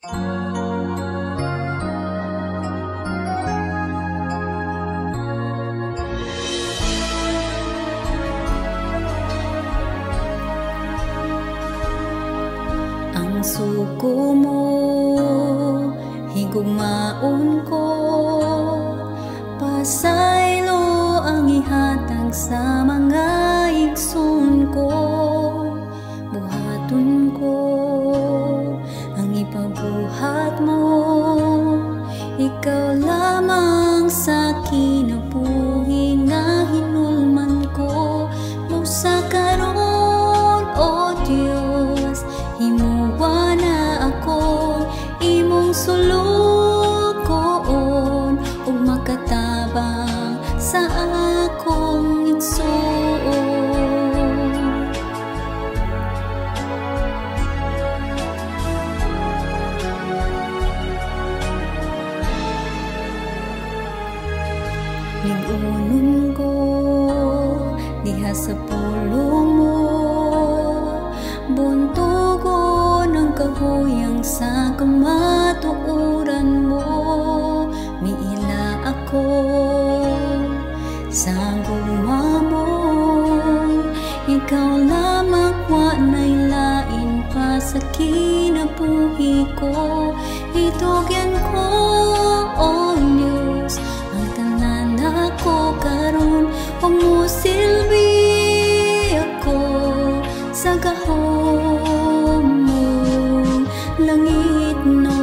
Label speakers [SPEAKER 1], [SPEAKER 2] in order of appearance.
[SPEAKER 1] Ang suko mo, higugmaon ko, pasaylo ang ihatag sa mga igsoon ko. Buhaton ko ang ipabuhat mo, ikaw lamang sa kinabuhi nga hinulman ko. Musa karon, O Dios, himuwa na ako, imong sulukoon ug makatabang sa akong igsoon. Ligunon ko diha sa pulong mo, buntugon ang kahuyang sa kamatuoran mo. Miila ako sa gugma mo, ikaw lamang wa na'y lain pa sa kinabuhi ko. Itugyan ko, O Diyos, ang tanan ako karon, ug mosilbi ako sa gahom mong langit no.